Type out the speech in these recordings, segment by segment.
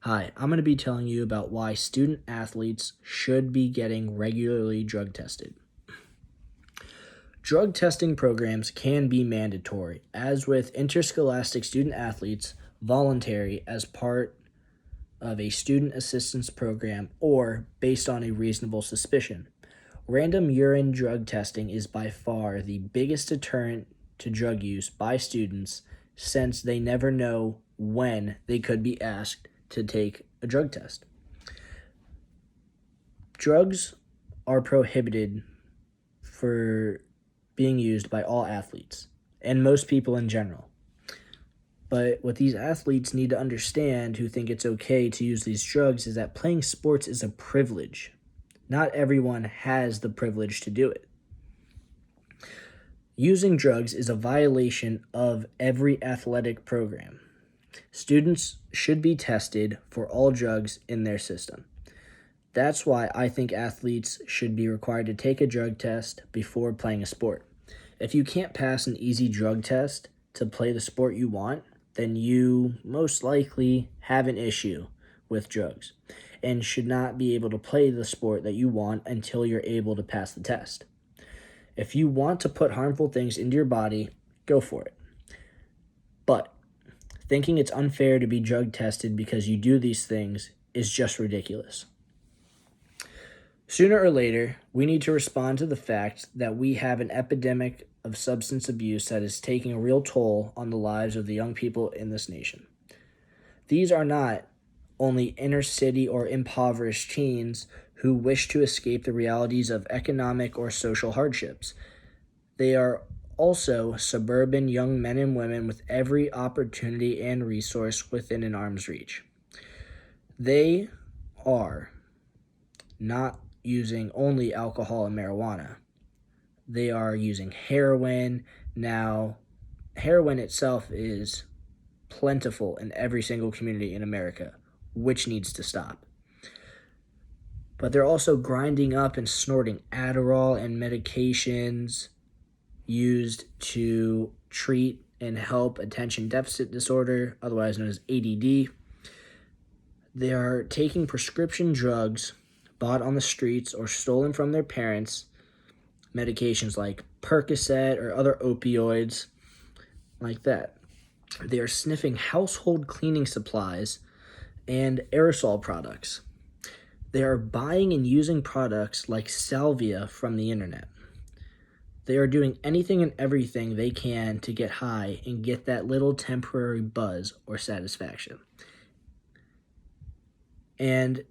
Hi, I'm going to be telling you about why student athletes should be getting regularly drug tested. Drug testing programs can be mandatory, as with interscholastic student athletes, voluntary as part of a student assistance program or based on a reasonable suspicion. Random urine drug testing is by far the biggest deterrent to drug use by students since they never know when they could be asked to take a drug test. Drugs are prohibited for being used by all athletes and most people in general. But what these athletes need to understand who think it's okay to use these drugs is that playing sports is a privilege. Not everyone has the privilege to do it. Using drugs is a violation of every athletic program. Students should be tested for all drugs in their system. That's why I think athletes should be required to take a drug test before playing a sport. If you can't pass an easy drug test to play the sport you want, then you most likely have an issue with drugs and should not be able to play the sport that you want until you're able to pass the test. If you want to put harmful things into your body, go for it. But thinking it's unfair to be drug tested because you do these things is just ridiculous. Sooner or later, we need to respond to the fact that we have an epidemic of substance abuse that is taking a real toll on the lives of the young people in this nation. These are not only inner city or impoverished teens who wish to escape the realities of economic or social hardships. They are also suburban young men and women with every opportunity and resource within an arm's reach. They are not using only alcohol and marijuana. They are using heroin. Now, heroin itself is plentiful in every single community in America, which needs to stop. But they're also grinding up and snorting Adderall and medications used to treat and help attention deficit disorder, otherwise known as ADD. They are taking prescription drugs bought on the streets or stolen from their parents, medications like Percocet or other opioids like that. They are sniffing household cleaning supplies and aerosol products. They are buying and using products like salvia from the internet. They are doing anything and everything they can to get high and get that little temporary buzz or satisfaction. And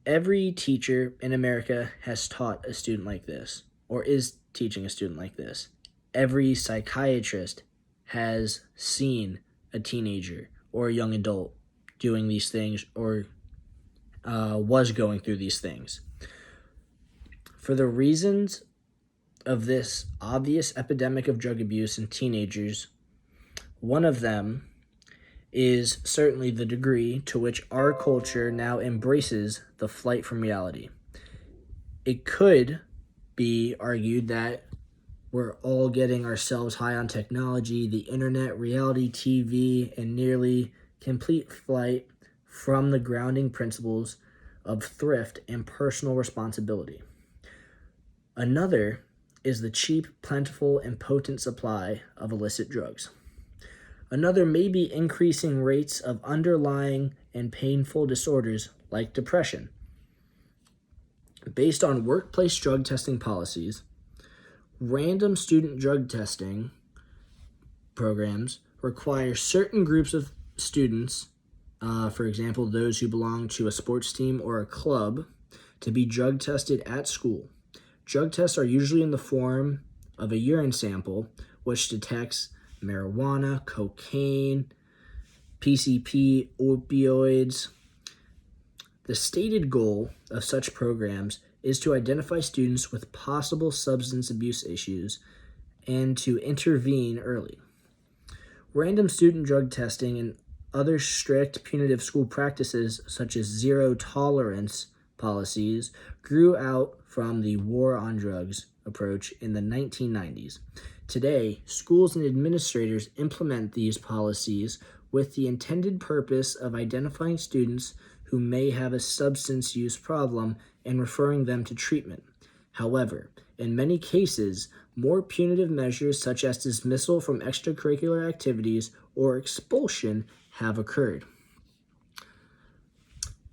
every teacher in America has taught a student like this, or is teaching a student like this. Every psychiatrist has seen a teenager or a young adult doing these things or was going through these things. For the reasons of this obvious epidemic of drug abuse in teenagers, one of them is certainly the degree to which our culture now embraces the flight from reality. It could be argued that we're all getting ourselves high on technology, the internet, reality TV, and nearly complete flight from the grounding principles of thrift and personal responsibility. Another is the cheap, plentiful, and potent supply of illicit drugs. Another may be increasing rates of underlying and painful disorders like depression. Based on workplace drug testing policies, random student drug testing programs require certain groups of students, for example, those who belong to a sports team or a club, to be drug tested at school. Drug tests are usually in the form of a urine sample, which detects marijuana, cocaine, PCP, opioids. The stated goal of such programs is to identify students with possible substance abuse issues and to intervene early. Random student drug testing and other strict punitive school practices, such as zero tolerance policies, grew out from the war on drugs approach in the 1990s. Today, schools and administrators implement these policies with the intended purpose of identifying students who may have a substance use problem and referring them to treatment. However, in many cases, more punitive measures such as dismissal from extracurricular activities or expulsion have occurred.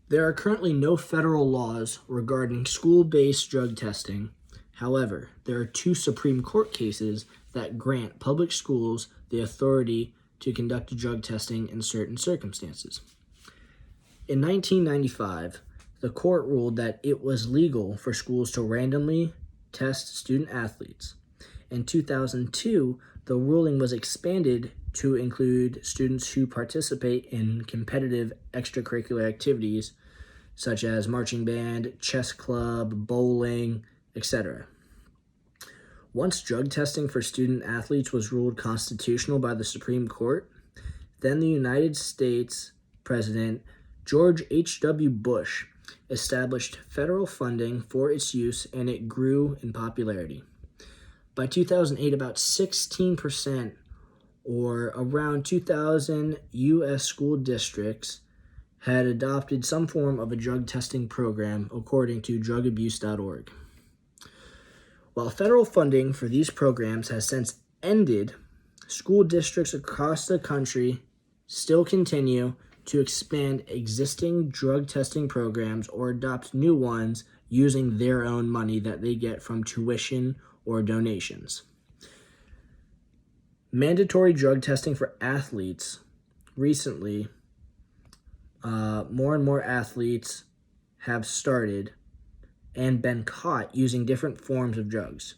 There are currently no federal laws regarding school-based drug testing. However, there are 2 Supreme Court cases that grant public schools the authority to conduct drug testing in certain circumstances. In 1995, the court ruled that it was legal for schools to randomly test student athletes. In 2002, the ruling was expanded to include students who participate in competitive extracurricular activities such as marching band, chess club, bowling, etc. Once drug testing for student athletes was ruled constitutional by the Supreme Court, then the United States President George H.W. Bush established federal funding for its use, and it grew in popularity. By 2008, about 16%, or around 2,000 U.S. school districts, had adopted some form of a drug testing program, according to drugabuse.org. While federal funding for these programs has since ended, school districts across the country still continue to expand existing drug testing programs or adopt new ones using their own money that they get from tuition or donations. Mandatory drug testing for athletes. Recently, more and more athletes have started and been caught using different forms of drugs.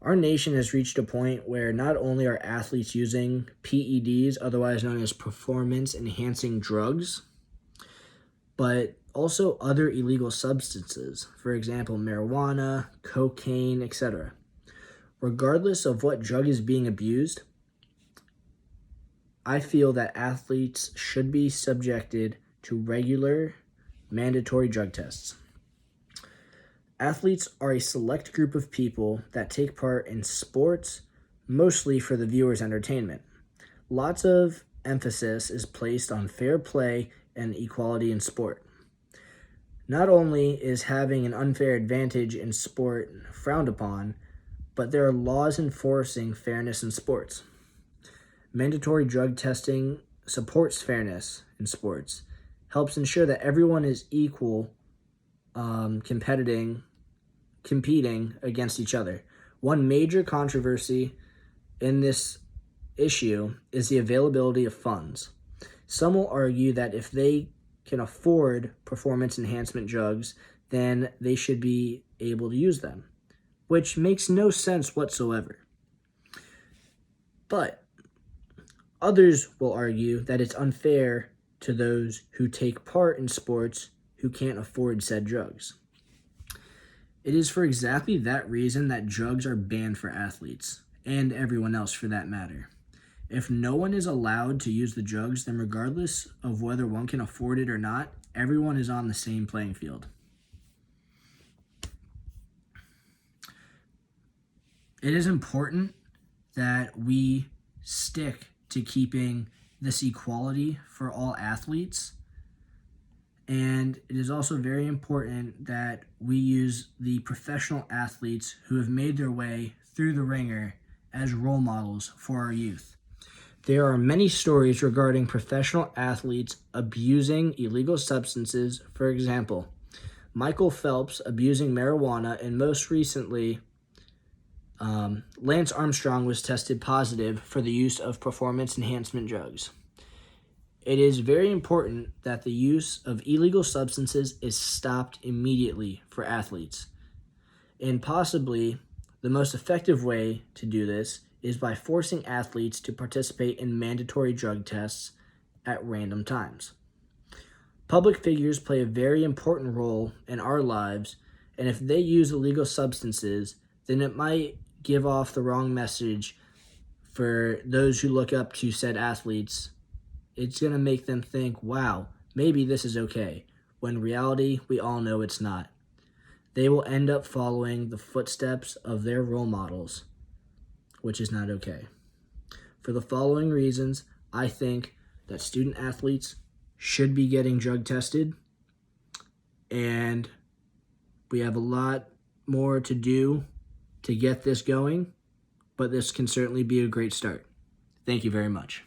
Our nation has reached a point where not only are athletes using PEDs, otherwise known as performance-enhancing drugs, but also other illegal substances, for example, marijuana, cocaine, etc. Regardless of what drug is being abused, I feel that athletes should be subjected to regular mandatory drug tests. Athletes are a select group of people that take part in sports, mostly for the viewer's entertainment. Lots of emphasis is placed on fair play and equality in sport. Not only is having an unfair advantage in sport frowned upon, but there are laws enforcing fairness in sports. Mandatory drug testing supports fairness in sports, helps ensure that everyone is equal, competing against each other. One major controversy in this issue is the availability of funds. Some will argue that if they can afford performance enhancement drugs, then they should be able to use them, which makes no sense whatsoever. But others will argue that it's unfair to those who take part in sports who can't afford said drugs. It is for exactly that reason that drugs are banned for athletes, and everyone else for that matter. If no one is allowed to use the drugs, then regardless of whether one can afford it or not, everyone is on the same playing field. It is important that we stick to keeping this equality for all athletes. And it is also very important that we use the professional athletes who have made their way through the ringer as role models for our youth. There are many stories regarding professional athletes abusing illegal substances. For example, Michael Phelps abusing marijuana, and most recently, Lance Armstrong was tested positive for the use of performance enhancement drugs. It is very important that the use of illegal substances is stopped immediately for athletes. And possibly the most effective way to do this is by forcing athletes to participate in mandatory drug tests at random times. Public figures play a very important role in our lives, and if they use illegal substances, then it might give off the wrong message for those who look up to said athletes. It's going to make them think, wow, maybe this is okay, when in reality, we all know it's not. They will end up following the footsteps of their role models, which is not okay. For the following reasons, I think that student athletes should be getting drug tested, and we have a lot more to do to get this going, but this can certainly be a great start. Thank you very much.